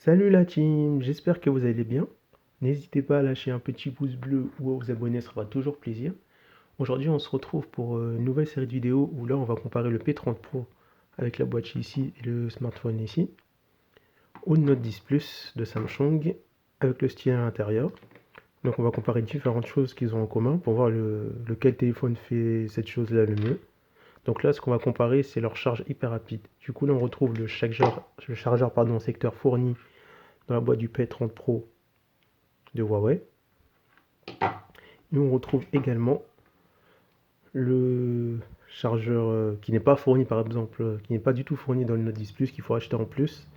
Salut la team, j'espère que vous allez bien. N'hésitez pas à lâcher un petit pouce bleu ou à vous abonner, ça fera toujours plaisir. Aujourd'hui, on se retrouve pour une nouvelle série de vidéos où là, on va comparer le P30 Pro avec la boîte ici et le smartphone ici au Note 10 Plus de Samsung avec le stylet à l'intérieur. Donc, on va comparer différentes choses qu'ils ont en commun pour voir lequel téléphone fait cette chose-là le mieux. Donc là, ce qu'on va comparer, c'est leur charge hyper rapide. Du coup, là, on retrouve le chargeur secteur fourni dans la boîte du P30 Pro de Huawei. Et on retrouve également le chargeur qui n'est pas fourni, par exemple, qui n'est pas du tout fourni dans le Note 10 Plus, qu'il faut acheter en plus,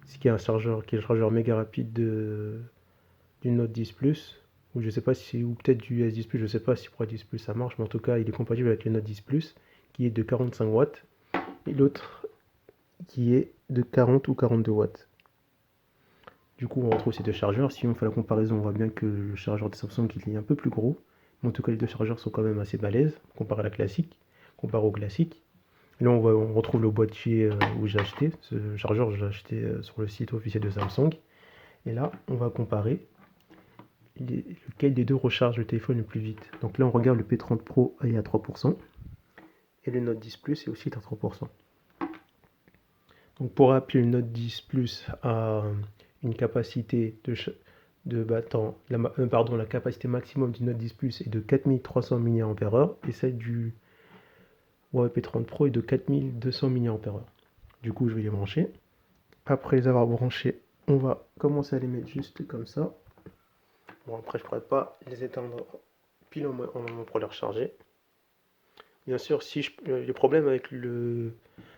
ce qui est un chargeur qui est le chargeur méga rapide du Note 10 Plus, ou je sais pas si, ou peut-être du S10 Plus, je sais pas si pour le 10 Plus ça marche, mais en tout cas il est compatible avec le Note 10 Plus, qui est de 45 watts, et l'autre qui est de 40 ou 42 watts. Du coup, on retrouve ces deux chargeurs. Si on fait la comparaison, on voit bien que le chargeur de Samsung il est un peu plus gros. Mais en tout cas, les deux chargeurs sont quand même assez balèzes comparé à la classique, comparé au classique. Et là, on retrouve le boîtier où j'ai acheté. Ce chargeur, j'ai acheté sur le site officiel de Samsung. Et là, on va comparer lequel des deux recharge le téléphone le plus vite. Donc là, on regarde le P30 Pro est à 3%. Et le Note 10 Plus est aussi à 3%. Donc pour rappeler, le Note 10 Plus a une capacité la capacité maximum du Note 10 Plus est de 4300 mAh et celle du Huawei P30 Pro est de 4200 mAh. Du coup, je vais les brancher. Après les avoir branchés, on va commencer à les mettre juste comme ça. Bon, après, je ne pourrais pas les éteindre pile au moment pour les recharger. Bien sûr, le problème avec le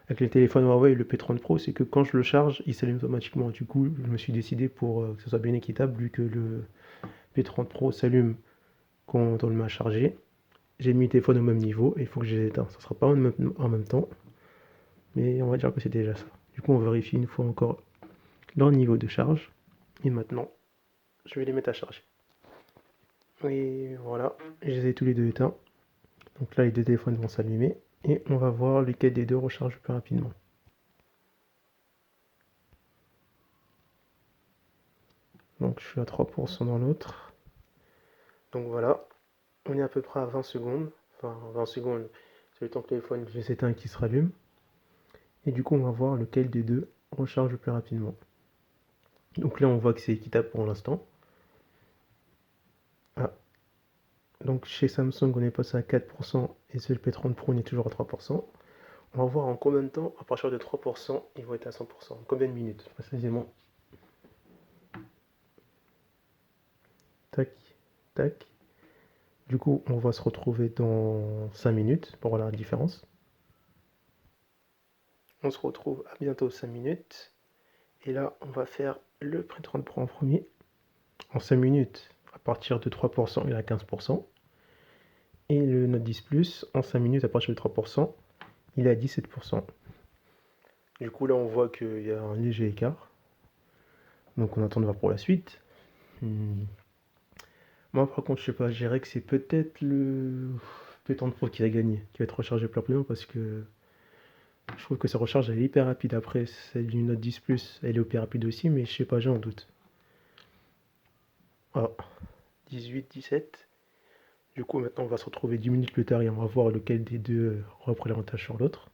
téléphone Huawei, le P30 Pro, c'est que quand je le charge, il s'allume automatiquement. Du coup, je me suis décidé pour que ce soit bien équitable, vu que le P30 Pro s'allume quand on le met à charger. J'ai mis le téléphone au même niveau et il faut que je les éteins. Ça ne sera pas en même temps, mais on va dire que c'est déjà ça. Du coup, on vérifie une fois encore leur niveau de charge. Et maintenant, je vais les mettre à charger. Et voilà, je les ai tous les deux éteints. Donc là, les deux téléphones vont s'allumer et on va voir lequel des deux recharge plus rapidement. Donc je suis à 3% dans l'autre. Donc voilà, on est à peu près à 20 secondes. Enfin, 20 secondes, c'est le temps que le téléphone je s'éteint et qu'il se rallume. Et du coup, on va voir lequel des deux recharge le plus rapidement. Donc là, on voit que c'est équitable pour l'instant. Ah. Donc chez Samsung, on est passé à 4% et chez le P30 Pro, on est toujours à 3%. On va voir en combien de temps, à partir de 3%, ils vont être à 100%. En combien de minutes, précisément. Tac, tac. Du coup, on va se retrouver dans 5 minutes pour voir la différence. On se retrouve à bientôt 5 minutes. Et là, on va faire le P30 Pro en premier. En 5 minutes, à partir de 3%, il est à 15%. Et le Note 10 Plus, en 5 minutes, à partir de 3%, il est à 17%. Du coup, là, on voit qu'il y a un léger écart. Donc, on attend de voir pour la suite. Moi, par contre, je sais pas, je dirais que c'est peut-être le P30 Pro qui va gagner, qui va être rechargé plus rapidement parce que je trouve que sa recharge elle est hyper rapide. Après, celle du Note 10 Plus, elle est hyper rapide aussi, mais je sais pas, j'ai un doute. Ah, 18, 17. Du coup, maintenant, on va se retrouver 10 minutes plus tard et on va voir lequel des deux reprend l'avantage sur l'autre.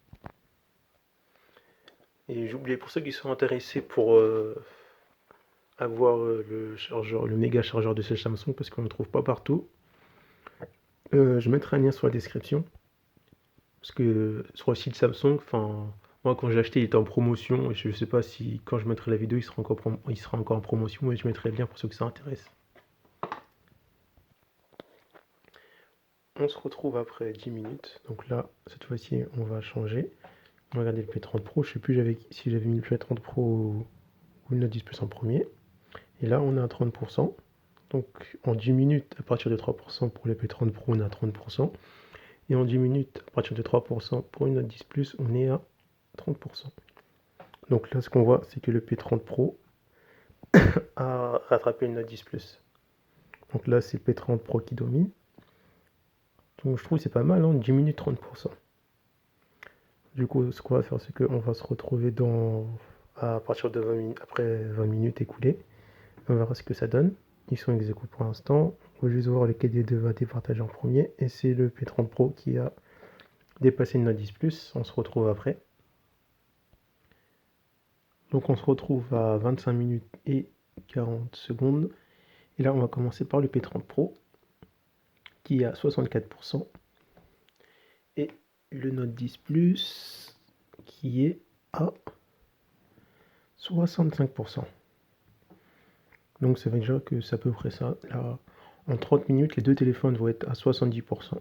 Et j'ai oublié, pour ceux qui sont intéressés pour avoir le méga chargeur de chez Samsung, parce qu'on ne le trouve pas partout, je mettrai un lien sur la description. Parce que sur le site Samsung, enfin, moi quand j'ai acheté, il était en promotion. Et je ne sais pas si quand je mettrai la vidéo, il sera encore en promotion. Mais je mettrai le lien pour ceux que ça intéresse. On se retrouve après 10 minutes. Donc là, cette fois-ci, on va changer. On va regarder le P30 Pro. Je ne sais plus si j'avais mis le P30 Pro ou le Note 10 Plus en premier. Et là, on est à 30%. Donc en 10 minutes, à partir de 3% pour les P30 Pro, on est à 30%. Et en 10 minutes, à partir de 3% pour une Note 10 Plus, on est à 30%. Donc là, ce qu'on voit, c'est que le P30 Pro a rattrapé le Note 10 Plus. Donc là, c'est le P30 Pro qui domine. Donc je trouve que c'est pas mal, hein, 10 minutes 30%. Du coup, ce qu'on va faire, c'est qu'on va se retrouver à partir de 20 après 20 minutes écoulées. On verra ce que ça donne. Ils sont ex aequo pour l'instant. On va juste voir lequel des deux va départager en premier. Et c'est le P30 Pro qui a dépassé le Note 10 Plus. On se retrouve après. Donc on se retrouve à 25 minutes et 40 secondes. Et là, on va commencer par le P30 Pro qui est à 64%. Et le Note 10 Plus qui est à 65%. Donc ça veut dire que c'est à peu près ça. Là, en 30 minutes, les deux téléphones vont être à 70%.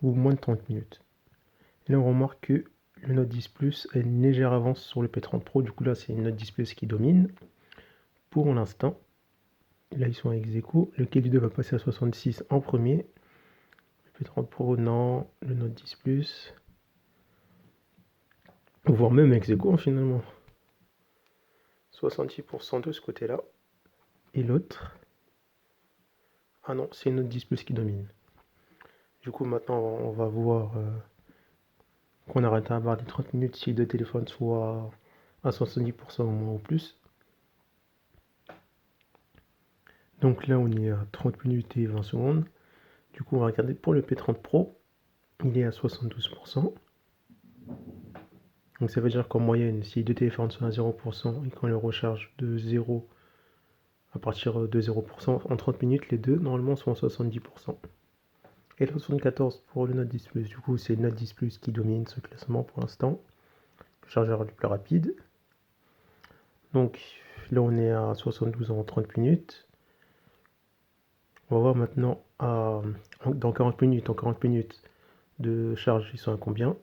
Ou moins de 30 minutes. Et là, on remarque que le Note 10 Plus a une légère avance sur le P30 Pro. Du coup, là, c'est le Note 10 Plus qui domine. Pour l'instant, là, ils sont ex aequo. Lequel des deux va passer à 66 en premier? Le P30 Pro, non. Le Note 10 Plus. Voire même ex aequo, finalement. 66% de ce côté-là. Et l'autre, ah non, c'est le Note 10 Plus qui domine. Du coup, maintenant, on va voir qu'on arrête à barre des 30 minutes si les deux téléphones soient à 70% au moins ou plus. Donc là, on est à 30 minutes et 20 secondes. Du coup, on va regarder pour le P30 Pro. Il est à 72%. Donc ça veut dire qu'en moyenne, si les deux téléphones sont à 0% et qu'on les recharge de 0 à partir de 0%, en 30 minutes, les deux, normalement, sont à 70%. Et là, 74 pour le Note 10 Plus. Du coup, c'est le Note 10 Plus qui domine ce classement pour l'instant. Le chargeur le plus rapide. Donc là, on est à 72 en 30 minutes. On va voir maintenant dans 40 minutes. En 40 minutes de charge, ils sont à combien?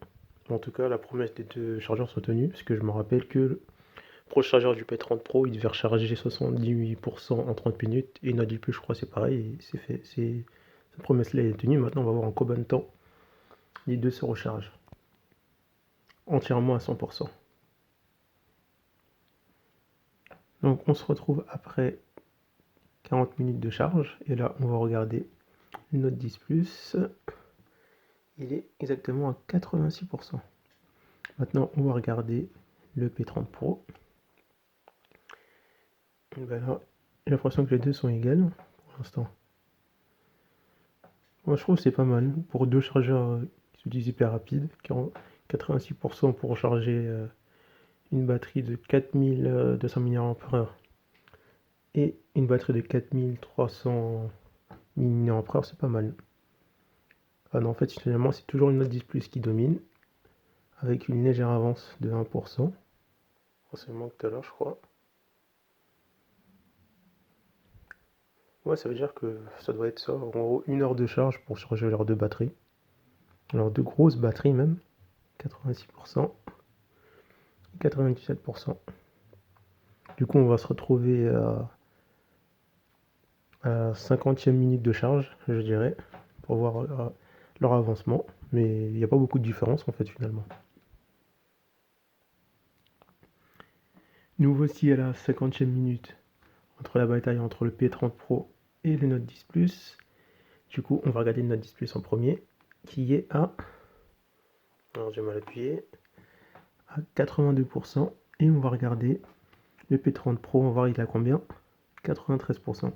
En tout cas, la promesse des deux chargeurs sont tenues, parce que je me rappelle que pour le chargeur du P30 Pro, il devait recharger 78% en 30 minutes, et Note 10 Plus, je crois, c'est pareil, c'est fait. Cette promesse-là est tenue. Maintenant, on va voir en combien de temps les deux se rechargent entièrement à 100%. Donc, on se retrouve après 40 minutes de charge, et là, on va regarder le Note 10 Plus. Il est exactement à 86%. Maintenant, on va regarder le P30 Pro. Et ben là, j'ai l'impression que les deux sont égales pour l'instant. Moi, je trouve que c'est pas mal pour deux chargeurs qui se disent hyper rapides. 86% pour recharger une batterie de 4200 mAh et une batterie de 4300 mAh, c'est pas mal. Ah non, en fait, finalement, c'est toujours une Note 10 Plus qui domine avec une légère avance de 1%. C'est moins que tout à l'heure, je crois. Ouais, ça veut dire que ça doit être ça. En gros, 1 heure de charge pour charger leurs deux batteries. Alors, deux grosses batteries même. 86%. 97%. Du coup, on va se retrouver à 50e minute de charge, je dirais, pour voir leur avancement. Mais il n'y a pas beaucoup de différence en fait finalement. Nous voici à la 50e minute entre la bataille entre le P30 Pro et le Note 10 Plus. Du coup, on va regarder le Note 10 Plus en premier, qui est à... Alors j'ai mal appuyé. À 82%. Et on va regarder le P30 Pro, on va voir il est à combien? 93%.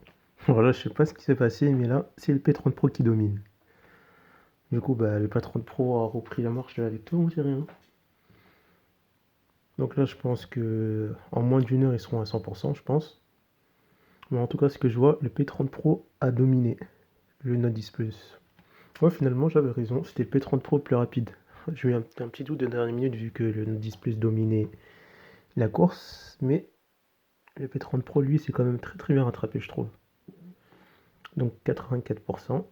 Voilà, je sais pas ce qui s'est passé, mais là, c'est le P30 Pro qui domine. Du coup, le P30 Pro a repris la marche de la victoire, on dirait. Hein. Donc là, je pense que en moins d'une heure, ils seront à 100%, je pense. Mais en tout cas, ce que je vois, le P30 Pro a dominé le Note 10 Plus. Ouais, finalement, j'avais raison, c'était le P30 Pro le plus rapide. J'ai eu un petit doute de dernière minute vu que le Note 10 Plus dominait la course, mais le P30 Pro, lui, c'est quand même très très bien rattrapé, je trouve. Donc 84%.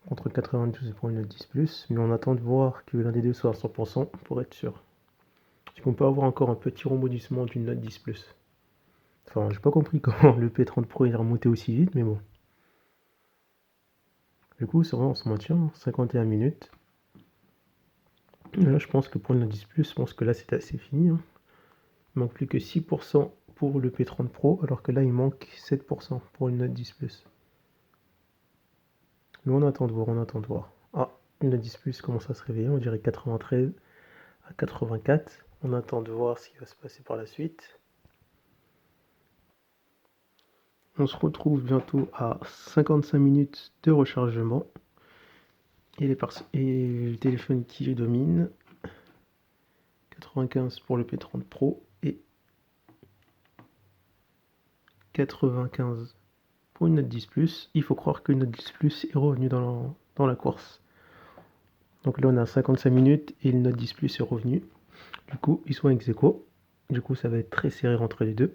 Contre 92 pour une Note 10 Plus, mais on attend de voir que l'un des deux soit à 100% pour être sûr. Parce qu'on peut avoir encore un petit rebondissement d'une Note 10 Plus. Enfin, j'ai pas compris comment le P30 Pro est remonté aussi vite, mais bon. Du coup, c'est vrai, on se maintient, 51 minutes. Et là, je pense que pour une Note 10 Plus, je pense que là, c'est assez fini. Hein. Il manque plus que 6% pour le P30 Pro, alors que là, il manque 7% pour une Note 10 Plus. Mais on attend de voir, on attend de voir. Ah, une Note 10 Plus commence à se réveiller, on dirait 93. à 84. On attend de voir ce qui va se passer par la suite. On se retrouve bientôt à 55 minutes de rechargement. Et le téléphone qui domine. 95 pour le P30 Pro et 95 pour une Note 10 Plus. Il faut croire que une Note 10 Plus est revenu dans la course. Donc là on a 55 minutes et le Note 10 Plus est revenu. Du coup ils sont ex aequo. Du coup ça va être très serré entre les deux.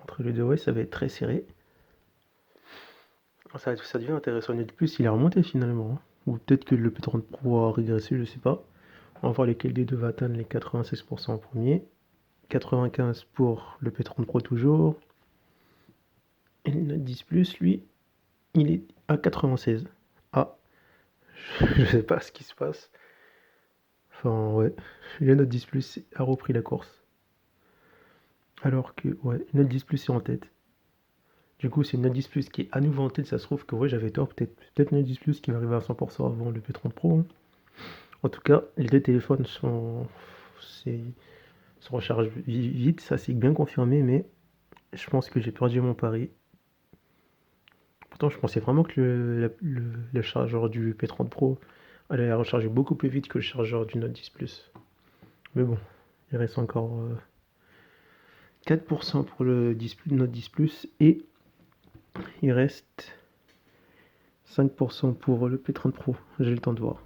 Entre les deux, ouais, ça va être très serré. Ça devient intéressant. Le Note 10 Plus il a remonté finalement. Ou peut-être que le P30 Pro a régressé, je sais pas. On va voir lesquels des deux va atteindre les 96% en premier. 95 pour le P30 Pro toujours. Et le Note 10 Plus, lui, il est à 96. Ah, je sais pas ce qui se passe. Enfin, ouais, le Note 10 Plus a repris la course. Alors que, ouais, le Note 10 Plus est en tête. Du coup, c'est le Note 10 Plus qui est à nouveau en tête. Ça se trouve que, ouais, j'avais tort. Peut-être le Note 10 Plus qui va arriver à 100% avant le P30 Pro. Hein. En tout cas, les deux téléphones se rechargent vite. Ça, c'est bien confirmé, mais je pense que j'ai perdu mon pari. Pourtant, je pensais vraiment que le chargeur du P30 Pro allait recharger beaucoup plus vite que le chargeur du Note 10 Plus. Mais bon, il reste encore 4% pour le Note 10 Plus et il reste 5% pour le P30 Pro. J'ai le temps de voir.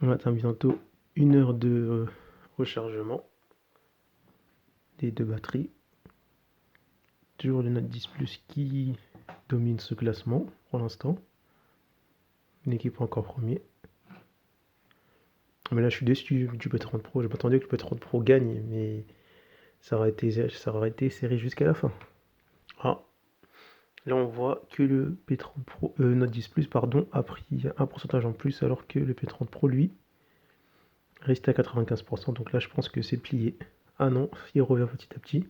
On atteint bientôt 1 heure de rechargement des deux batteries. Toujours le Note 10 Plus qui domine ce classement pour l'instant. Une équipe encore premier. Mais là, je suis déçu du P30 Pro. Je m'attendais que le P30 Pro gagne, mais ça aurait été serré jusqu'à la fin. Ah, là, on voit que le P30 Pro, Note 10 Plus, pardon, a pris un pourcentage en plus, alors que le P30 Pro, lui, reste à 95%. Donc là, je pense que c'est plié. Ah non, il revient petit à petit.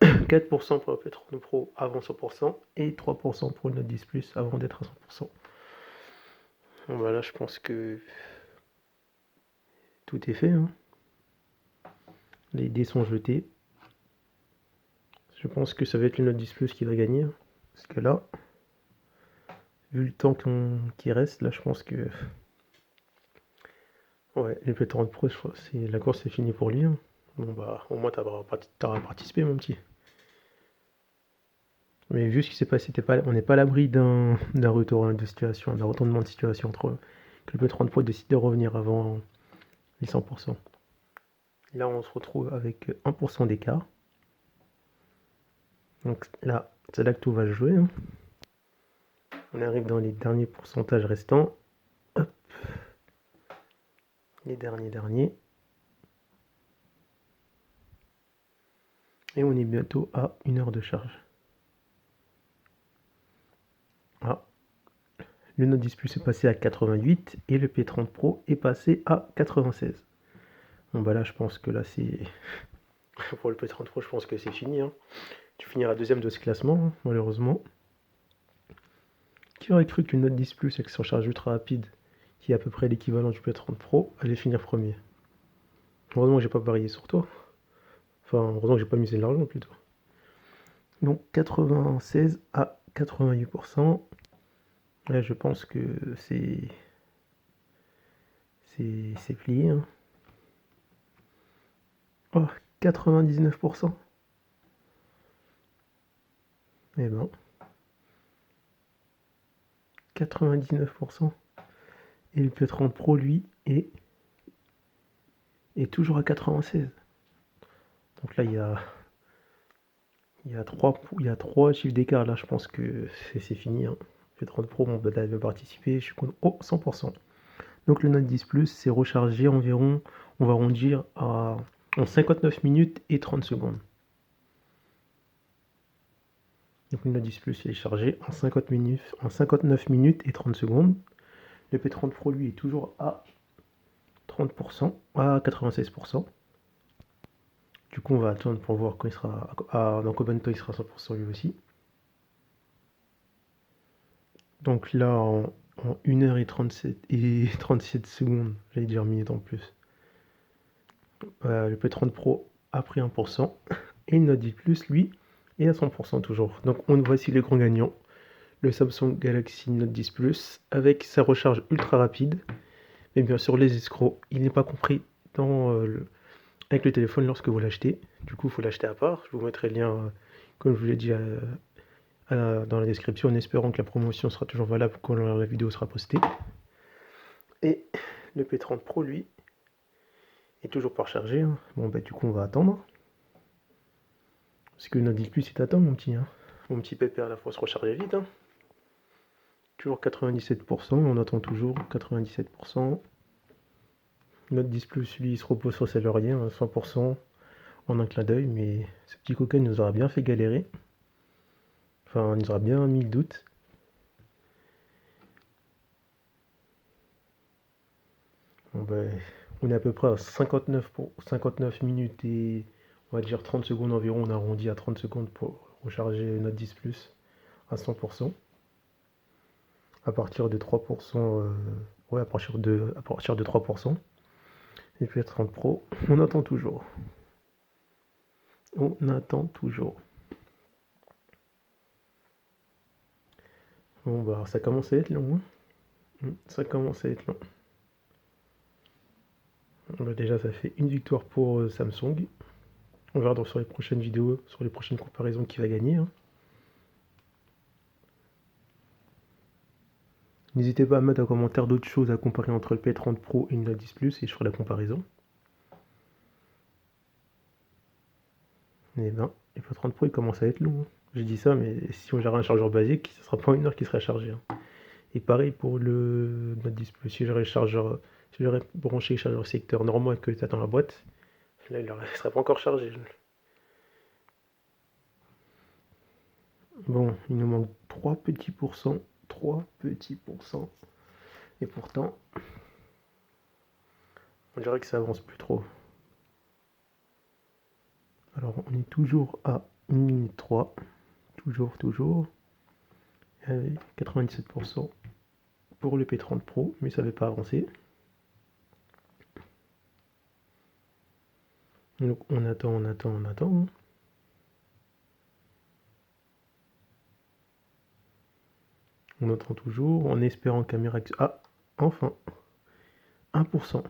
4% pour le P30 Pro avant 100% et 3% pour le Note 10 Plus avant d'être à 100%. Bon, bah là, je pense que tout est fait. Hein. Les dés sont jetés. Je pense que ça va être le Note 10 Plus qui va gagner. Parce que là, vu le temps qui reste, là, je pense que... Ouais, le P30 Pro, je crois, la course est finie pour lui. Hein. Bon, bah, au moins, t'auras participé, mon petit. Mais vu ce qui s'est passé, on n'est pas à l'abri d'un retour de situation, d'un retournement de situation entre que le P30 Pro décide de revenir avant les 100%. Là, on se retrouve avec 1% d'écart. Donc là, c'est là que tout va jouer. Hein. On arrive dans les derniers pourcentages restants. Hop. Les derniers. Et on est bientôt à 1 heure de charge. Ah. Le Note 10 Plus est passé à 88 et le P30 Pro est passé à 96. Bon bah là je pense que là c'est... Pour le P30 Pro je pense que c'est fini. Hein. Tu finiras deuxième de ce classement, hein, malheureusement. Qui aurait cru qu'une Note 10 Plus avec son charge ultra rapide, qui est à peu près l'équivalent du P30 Pro, allait finir premier. Heureusement que j'ai pas parié sur toi. Enfin, heureusement que j'ai pas misé de l'argent plutôt. Donc 96 à 88%. Là, je pense que c'est plié. Hein. Oh, 99%. Eh ben, 99%. Et le P30 Pro, lui, est toujours à 96. Donc là, il y a 3 chiffres d'écart. Là, je pense que c'est fini. Hein. P30 Pro, bon, bah, va participer. Je suis contre 100%. Donc le Note 10 Plus s'est rechargé environ, on va arrondir en 59 minutes et 30 secondes. Donc le Note 10 Plus est chargé en 59 minutes et 30 secondes. Le P30 Pro lui est toujours à 30%, à 96%. Du coup on va attendre pour voir quand il sera dans combien de temps il sera à 100% lui aussi. Donc là, en 1h et 37 secondes, j'allais dire minutes en plus, le P30 Pro a pris 1%. Et le Note 10 Plus, lui, est à 100% toujours. Donc voici les grands gagnants. Le Samsung Galaxy Note 10 Plus avec sa recharge ultra rapide. Mais bien sûr, les escrocs, il n'est pas compris avec le téléphone lorsque vous l'achetez. Du coup, il faut l'acheter à part. Je vous mettrai le lien, comme je vous l'ai dit, dans la description, en espérant que la promotion sera toujours valable quand la vidéo sera postée. Et le P30 Pro, lui, est toujours pas rechargé. Hein. Bon, bah, du coup, on va attendre. Parce que le Note 10 Plus, il t'attend, mon petit. Hein. Mon petit pépère, là, faut se recharger vite. Hein. Toujours 97%, on attend toujours 97%. Note 10 Plus, lui, il se repose sur ses lauriers, hein, 100% en un clin d'œil, mais ce petit coquin nous aura bien fait galérer. Enfin, il nous aura bien mis le doute. Bon, ben, on est à peu près à 59 minutes et on va dire 30 secondes environ. On arrondit à 30 secondes pour recharger Note 10 Plus à 100%. À partir de 3%, ouais, à partir de 3%. Et puis 30 Pro, on attend toujours. On attend toujours. Bon, bah, ça commence à être long. Hein. Ça commence à être long. Bah, déjà, ça fait une victoire pour Samsung. On verra sur les prochaines vidéos, sur les prochaines comparaisons qui va gagner. Hein. N'hésitez pas à mettre en commentaire d'autres choses à comparer entre le P30 Pro et une Note 10 Plus et je ferai la comparaison. Et ben, le P30 Pro il commence à être long. Hein. J'ai dit ça, mais si j'aurais un chargeur basique, ce sera pas une heure qui sera chargé. Hein. Et pareil pour le Note 10 Plus. Si j'aurais branché le chargeur secteur normal que tu as dans la boîte, là il ne serait pas encore chargé. Bon, il nous manque 3 petits pourcents. 3 petits pourcents. Et pourtant, on dirait que ça avance plus trop. Alors, on est toujours à 1 minute 3. Toujours. Avec 97% pour le P30 Pro, mais ça ne veut pas avancer. Donc, on attend. On attend toujours, en espérant qu'un miracle... Ah, enfin 1%.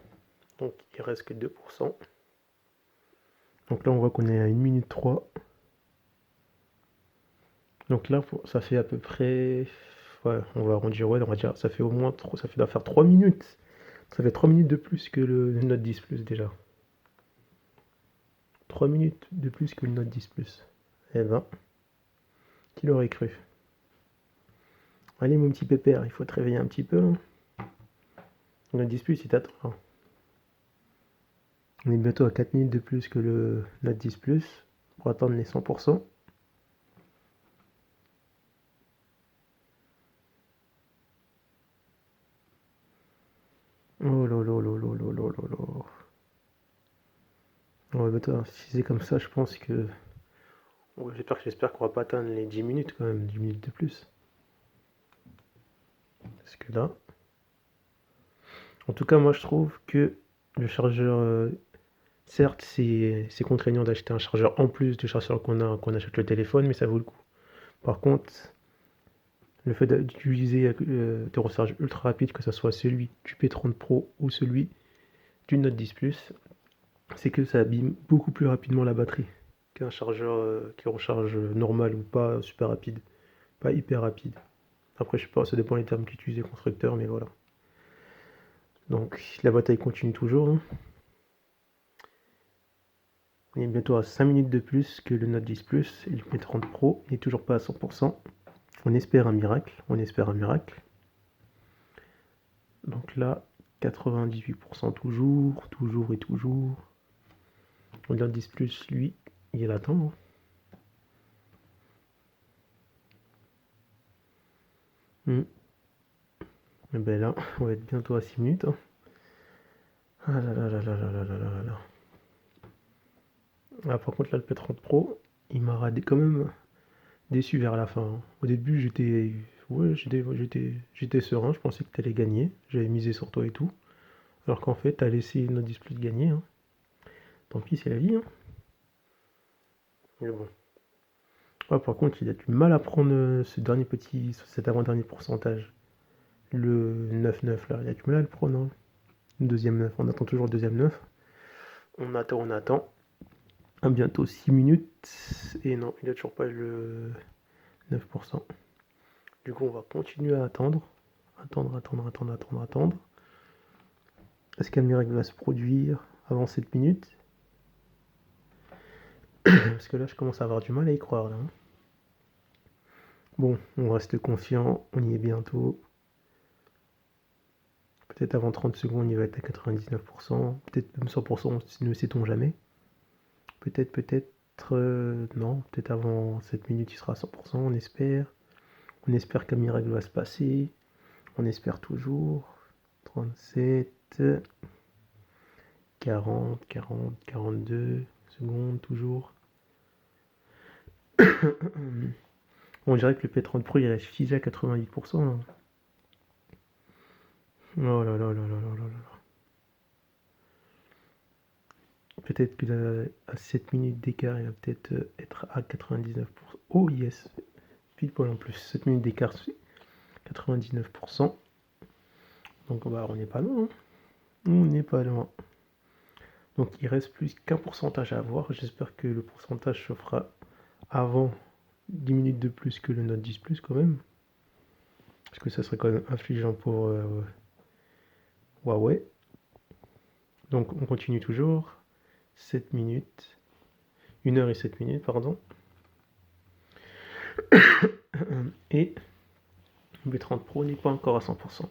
Donc, il reste que 2%. Donc là, on voit qu'on est à 1 minute 3. Donc là, ça fait à peu près... Ouais, on va arrondir, ouais, on va dire, ça fait au moins 3, ça doit faire 3 minutes. Ça fait 3 minutes de plus que le Note 10 Plus déjà. 3 minutes de plus que le Note 10 Plus. Eh ben, qui l'aurait cru? Allez mon petit pépère, il faut te réveiller un petit peu. Hein. Le Note 10 Plus, il t'attend. Hein. On est bientôt à 4 minutes de plus que le Note 10 Plus pour atteindre les 100%. Oh là là là là là là là là. Ouais, bah toi, si c'est comme ça, je pense que... Ouais, j'espère qu'on va pas atteindre les 10 minutes quand même, 10 minutes de plus. Parce que là... En tout cas, moi je trouve que le chargeur... certes, c'est contraignant d'acheter un chargeur en plus du chargeur qu'on achète le téléphone, mais ça vaut le coup. Par contre, le fait d'utiliser des recharges ultra rapides, que ce soit celui du P30 Pro ou celui du Note 10 Plus, c'est que ça abîme beaucoup plus rapidement la batterie qu'un chargeur qui recharge normal ou pas super rapide, pas hyper rapide. Après, je sais pas, ça dépend des termes qu'utilisent les constructeurs, mais voilà. Donc, la bataille continue toujours. Hein. On est bientôt à 5 minutes de plus que le Note 10 Plus et le P30 Pro n'est toujours pas à 100%. On espère un miracle, Donc là, 98% toujours. Le Note 10 Plus, lui, il est latent. Hein. Et ben là, on va être bientôt à 6 minutes. Hein. Ah là là là là là là là là là. Ah, par contre, là, le P30 Pro, il m'a quand même déçu vers la fin. Hein. Au début, ouais, j'étais serein, je pensais que tu allais gagner. J'avais misé sur toi et tout. Alors qu'en fait, t'as laissé notre display gagner. Hein. Tant pis, c'est la vie. Hein. Mais bon. Ah, par contre, il a du mal à prendre cet avant-dernier pourcentage. Le 9-9 là, il a du mal à le prendre. Hein. Le deuxième 9, on attend toujours le deuxième 9. On attend, on attend. À bientôt 6 minutes. Et non, il a toujours pas le 9%. Du coup, on va continuer à attendre. Attendre. Est-ce qu'un miracle va se produire avant 7 minutes? Parce que là, je commence à avoir du mal à y croire. Là. Hein. Bon, on reste confiant, on y est bientôt. Peut-être avant 30 secondes, il va être à 99%. Peut-être même 100%, ne sait-on jamais. Peut-être, non. Peut-être avant 7 minutes, il sera à 100%, on espère. On espère qu'un miracle va se passer. On espère toujours. 37, 40, 42 secondes, toujours. On dirait que le P30 Pro, il reste figé à 88%. Là. Oh là là là là là là là. Peut-être que à 7 minutes d'écart, il va peut-être être à 99%. Oh yes, pile poil en plus. 7 minutes d'écart, 99%. Donc bah, on n'est pas loin. Hein. On n'est pas loin. Donc il reste plus qu'un pourcentage à avoir. J'espère que le pourcentage se fera avant 10 minutes de plus que le Note 10 Plus quand même. Parce que ça serait quand même affligeant pour Huawei. Donc on continue toujours. 7 minutes. 1 heure et 7 minutes, pardon. Et le B30 Pro n'est pas encore à 100%.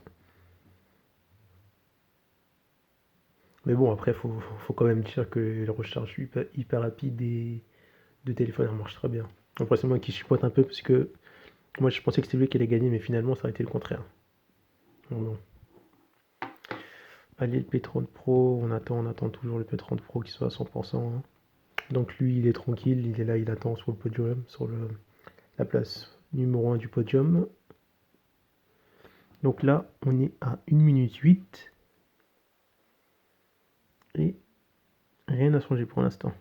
Mais bon, après, faut quand même dire que les recharges hyper rapides de téléphone, elles marchent très bien. Après, c'est moi qui chipote un peu parce que moi, je pensais que c'était lui qui allait gagner, mais finalement, ça a été le contraire. Donc, allez, le P30 Pro, on attend toujours le P30 Pro qui soit à 100%. Hein. Donc lui, il est tranquille, il est là, il attend sur le podium, sur la place numéro 1 du podium. Donc là, on est à 1 minute 8. Et rien n'a changé pour l'instant.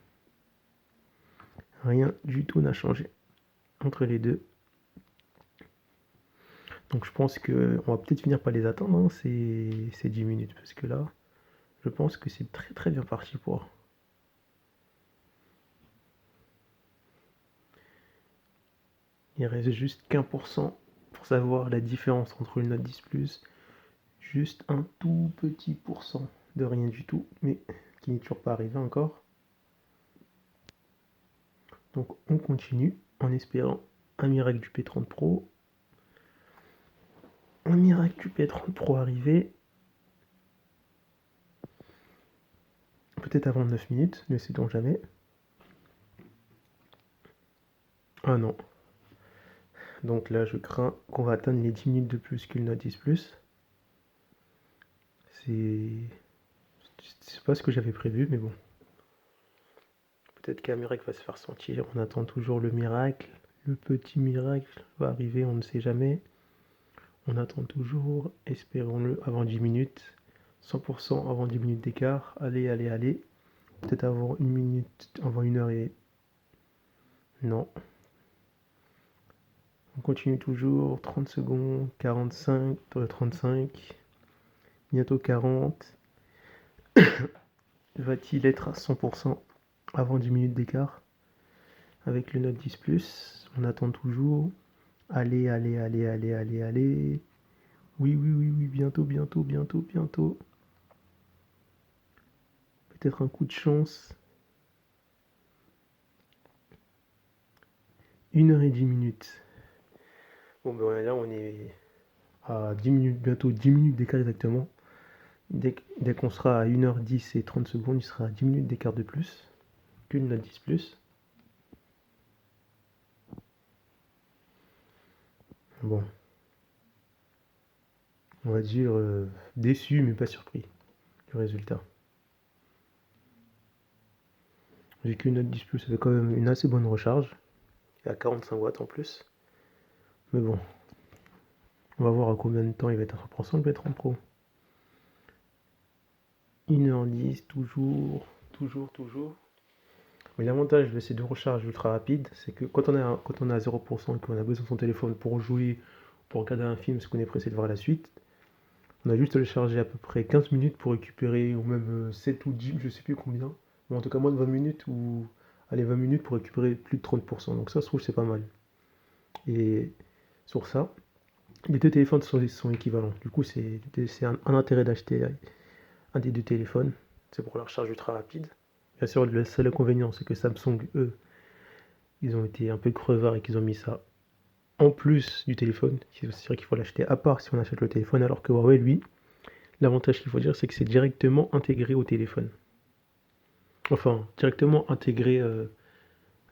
Rien du tout n'a changé entre les deux. Donc je pense qu'on va peut-être finir par les atteindre, hein, ces 10 minutes. Parce que là, je pense que c'est très très bien parti pour. Il reste juste qu'1% pour savoir la différence entre le Note 10 Plus. Juste un tout petit pourcent de rien du tout, mais qui n'est toujours pas arrivé encore. Donc on continue en espérant un miracle du P30 Pro. Un miracle du P30 Pro arrivé. Peut-être avant 9 minutes, ne sait-on jamais. Ah non. Donc là, je crains qu'on va atteindre les 10 minutes de plus que le Note 10 Plus. C'est pas ce que j'avais prévu, mais bon. Peut-être qu'un miracle va se faire sentir. On attend toujours le miracle. Le petit miracle va arriver, on ne sait jamais. On attend toujours, espérons-le, avant 10 minutes. 100% avant 10 minutes d'écart. Allez, allez, allez. Peut-être avant 1 minute, avant 1 heure et... Non. On continue toujours. 30 secondes, 45, 35. Bientôt 40. Va-t-il être à 100% avant 10 minutes d'écart avec le Note 10 Plus? On attend toujours. Allez, allez, allez, allez, allez, allez. Oui, oui, oui, oui, bientôt, bientôt, bientôt, bientôt. Peut-être un coup de chance. 1 heure et 10 minutes. Bon, ben là, on est à 10 minutes, bientôt 10 minutes d'écart exactement. Dès qu'on sera à 1h10 et 30 secondes, il sera à 10 minutes d'écart de plus que le Note 10 Plus. Bon. On va dire déçu, mais pas surpris du résultat. Vu que le Note 10 Plus avait quand même une assez bonne recharge. Il a 45 watts en plus. Mais bon, On va voir à combien de temps il va être à 100% le V30 Pro. 1h10, toujours. Mais l'avantage de ces deux recharges ultra rapides, c'est que quand on est à 0% et qu'on a besoin de son téléphone pour jouer, pour regarder un film, parce qu'on est pressé de voir la suite, on a juste à le charger à peu près 15 minutes pour récupérer, ou même 7 ou 10, je sais plus combien. Mais en tout cas moins de 20 minutes, ou allez 20 minutes pour récupérer plus de 30%. Donc ça, je trouve c'est pas mal. Et sur ça, les deux téléphones sont équivalents. Du coup, c'est un intérêt d'acheter un des deux téléphones. C'est pour la recharge ultra rapide. Bien sûr, le seul inconvénient, c'est que Samsung, eux, ils ont été un peu crevards et qu'ils ont mis ça en plus du téléphone. C'est vrai qu'il faut l'acheter à part si on achète le téléphone, alors que Huawei, lui, l'avantage qu'il faut dire, c'est que c'est directement intégré au téléphone. Enfin, directement intégré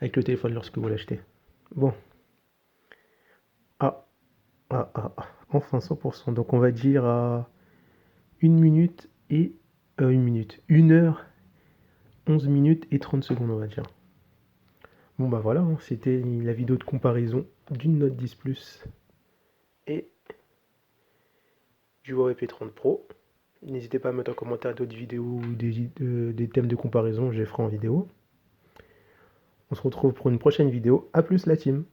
avec le téléphone lorsque vous l'achetez. Bon, ah, enfin 100%. Donc on va dire à 1 minute et... 1 heure, 11 minutes et 30 secondes, on va dire. Bon bah voilà, hein, c'était la vidéo de comparaison d'une Note 10 Plus et du Huawei P30 Pro. N'hésitez pas à mettre en commentaire d'autres vidéos ou des thèmes de comparaison, je les ferai en vidéo. On se retrouve pour une prochaine vidéo. A plus la team!